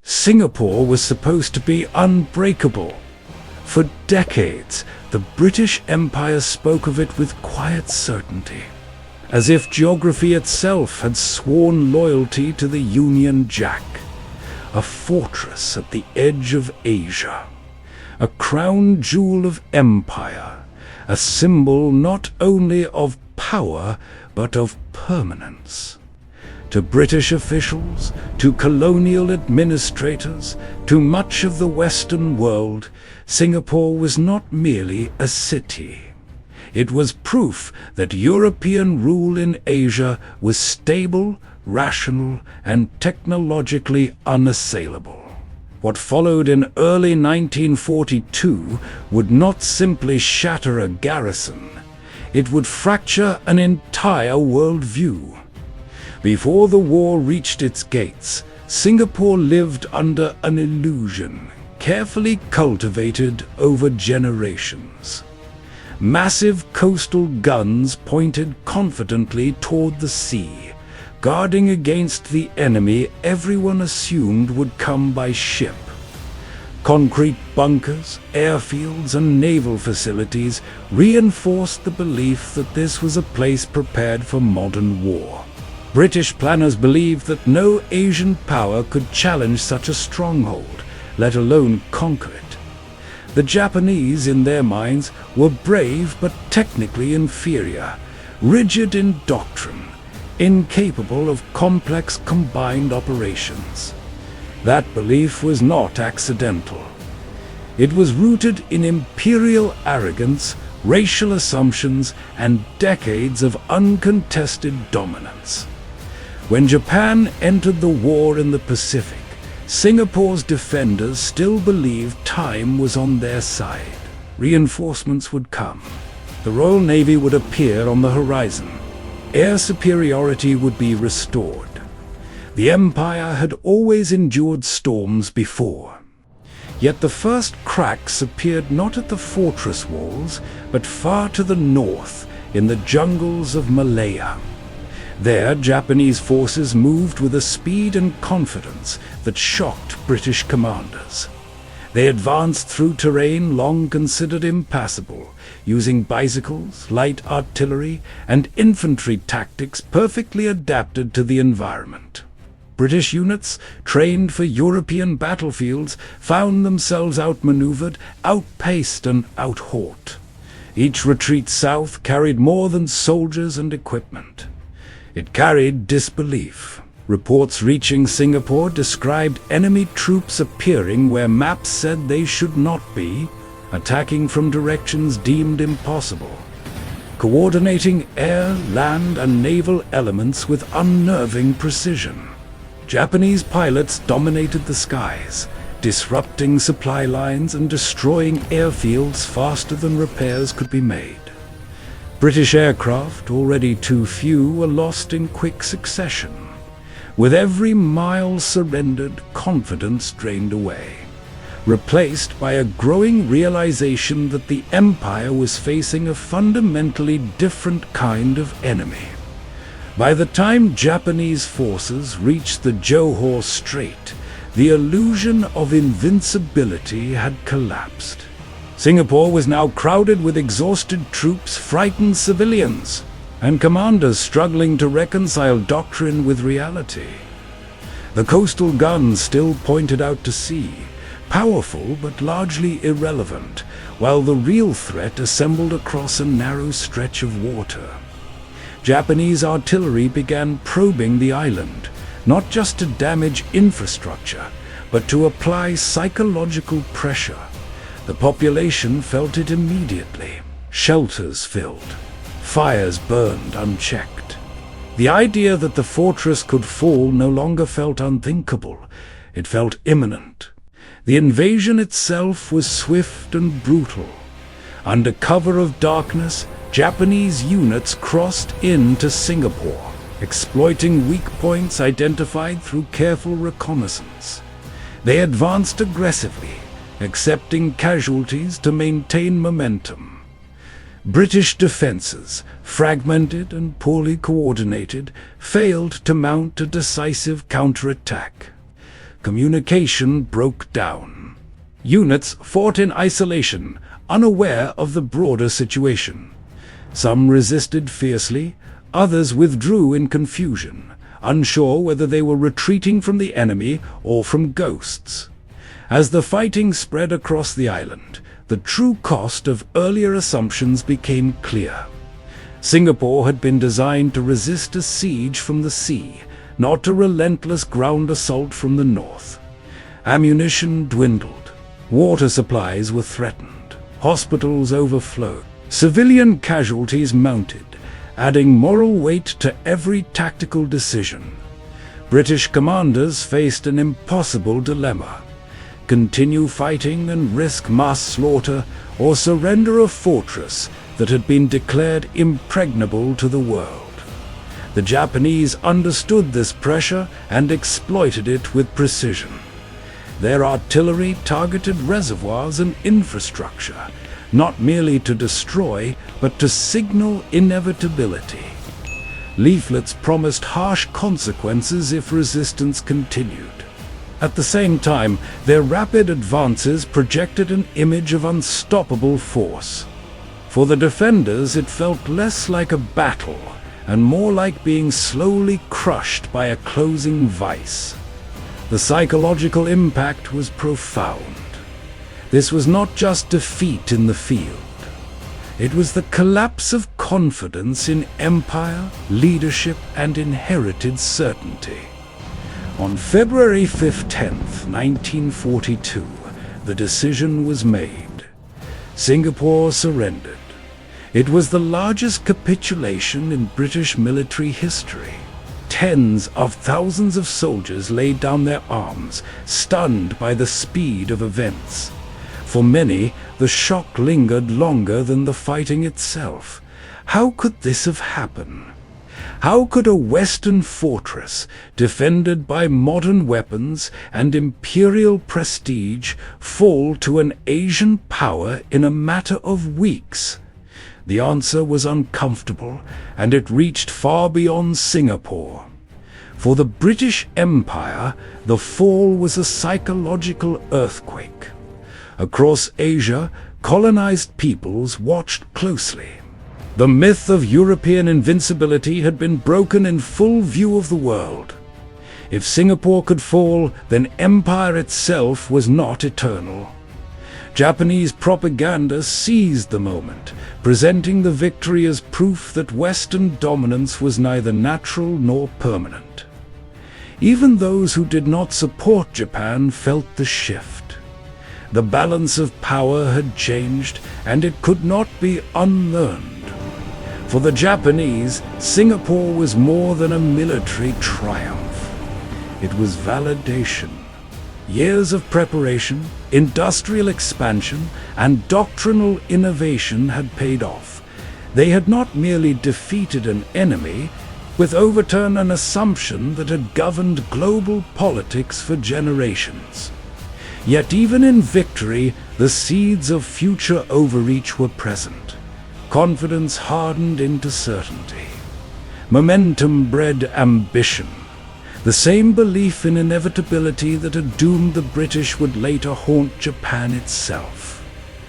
Singapore was supposed to be unbreakable. For decades, the British Empire spoke of it with quiet certainty, as if geography itself had sworn loyalty to the Union Jack, a fortress at the edge of Asia, a crown jewel of empire, a symbol not only of power but of permanence. To British officials, to colonial administrators, to much of the Western world, Singapore was not merely a city. It was proof that European rule in Asia was stable, rational, and technologically unassailable. What followed in early 1942 would not simply shatter a garrison, it would fracture an entire worldview. Before the war reached its gates, Singapore lived under an illusion, carefully cultivated over generations. Massive coastal guns pointed confidently toward the sea, guarding against the enemy everyone assumed would come by ship. Concrete bunkers, airfields, and naval facilities reinforced the belief that this was a place prepared for modern war. British planners believed that no Asian power could challenge such a stronghold, let alone conquer it. The Japanese, in their minds, were brave but technically inferior, rigid in doctrine, incapable of complex combined operations. That belief was not accidental. It was rooted in imperial arrogance, racial assumptions, and decades of uncontested dominance. When Japan entered the war in the Pacific, Singapore's defenders still believed time was on their side. Reinforcements would come. The Royal Navy would appear on the horizon. Air superiority would be restored. The Empire had always endured storms before. Yet the first cracks appeared not at the fortress walls, but far to the north, in the jungles of Malaya. There, Japanese forces moved with a speed and confidence that shocked British commanders. They advanced through terrain long considered impassable, using bicycles, light artillery, and infantry tactics perfectly adapted to the environment. British units, trained for European battlefields, found themselves outmaneuvered, outpaced, and outhawked. Each retreat south carried more than soldiers and equipment. It carried disbelief. Reports reaching Singapore described enemy troops appearing where maps said they should not be, attacking from directions deemed impossible, coordinating air, land, and naval elements with unnerving precision. Japanese pilots dominated the skies, disrupting supply lines and destroying airfields faster than repairs could be made. British aircraft, already too few, were lost in quick succession. With every mile surrendered, confidence drained away, replaced by a growing realization that the Empire was facing a fundamentally different kind of enemy. By the time Japanese forces reached the Johor Strait, the illusion of invincibility had collapsed. Singapore was now crowded with exhausted troops, frightened civilians, and commanders struggling to reconcile doctrine with reality. The coastal guns still pointed out to sea, powerful but largely irrelevant, while the real threat assembled across a narrow stretch of water. Japanese artillery began probing the island, not just to damage infrastructure, but to apply psychological pressure. The population felt it immediately. Shelters filled. Fires burned unchecked. The idea that the fortress could fall no longer felt unthinkable. It felt imminent. The invasion itself was swift and brutal. Under cover of darkness, Japanese units crossed into Singapore, exploiting weak points identified through careful reconnaissance. They advanced aggressively, accepting casualties to maintain momentum. British defenses, fragmented and poorly coordinated, failed to mount a decisive counterattack. Communication broke down. Units fought in isolation, unaware of the broader situation. Some resisted fiercely, others withdrew in confusion, unsure whether they were retreating from the enemy or from ghosts. As the fighting spread across the island, the true cost of earlier assumptions became clear. Singapore had been designed to resist a siege from the sea, not a relentless ground assault from the north. Ammunition dwindled, water supplies were threatened, hospitals overflowed, civilian casualties mounted, adding moral weight to every tactical decision. British commanders faced an impossible dilemma: continue fighting and risk mass slaughter, or surrender a fortress that had been declared impregnable to the world. The Japanese understood this pressure and exploited it with precision. Their artillery targeted reservoirs and infrastructure, not merely to destroy, but to signal inevitability. Leaflets promised harsh consequences if resistance continued. At the same time, their rapid advances projected an image of unstoppable force. For the defenders, it felt less like a battle and more like being slowly crushed by a closing vice. The psychological impact was profound. This was not just defeat in the field. It was the collapse of confidence in empire, leadership, and inherited certainty. On February 10th, 1942, the decision was made. Singapore surrendered. It was the largest capitulation in British military history. Tens of thousands of soldiers laid down their arms, stunned by the speed of events. For many, the shock lingered longer than the fighting itself. How could this have happened? How could a Western fortress, defended by modern weapons and imperial prestige, fall to an Asian power in a matter of weeks? The answer was uncomfortable, and it reached far beyond Singapore. For the British Empire, the fall was a psychological earthquake. Across Asia, colonized peoples watched closely. The myth of European invincibility had been broken in full view of the world. If Singapore could fall, then empire itself was not eternal. Japanese propaganda seized the moment, presenting the victory as proof that Western dominance was neither natural nor permanent. Even those who did not support Japan felt the shift. The balance of power had changed, and it could not be unlearned. For the Japanese, Singapore was more than a military triumph. It was validation. Years of preparation, industrial expansion, and doctrinal innovation had paid off. They had not merely defeated an enemy, but overturned an assumption that had governed global politics for generations. Yet even in victory, the seeds of future overreach were present. Confidence hardened into certainty. Momentum bred ambition. The same belief in inevitability that had doomed the British would later haunt Japan itself.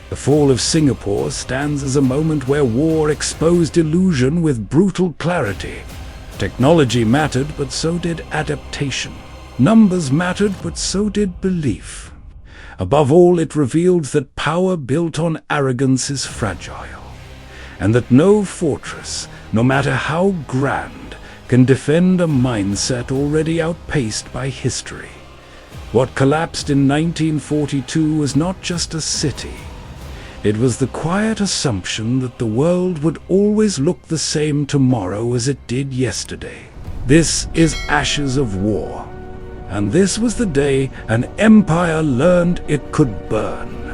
The fall of Singapore stands as a moment where war exposed illusion with brutal clarity. Technology mattered, but so did adaptation. Numbers mattered, but so did belief. Above all, it revealed that power built on arrogance is fragile, and that no fortress, no matter how grand, can defend a mindset already outpaced by history. What collapsed in 1942 was not just a city. It was the quiet assumption that the world would always look the same tomorrow as it did yesterday. This is ashes of war. And this was the day an empire learned it could burn.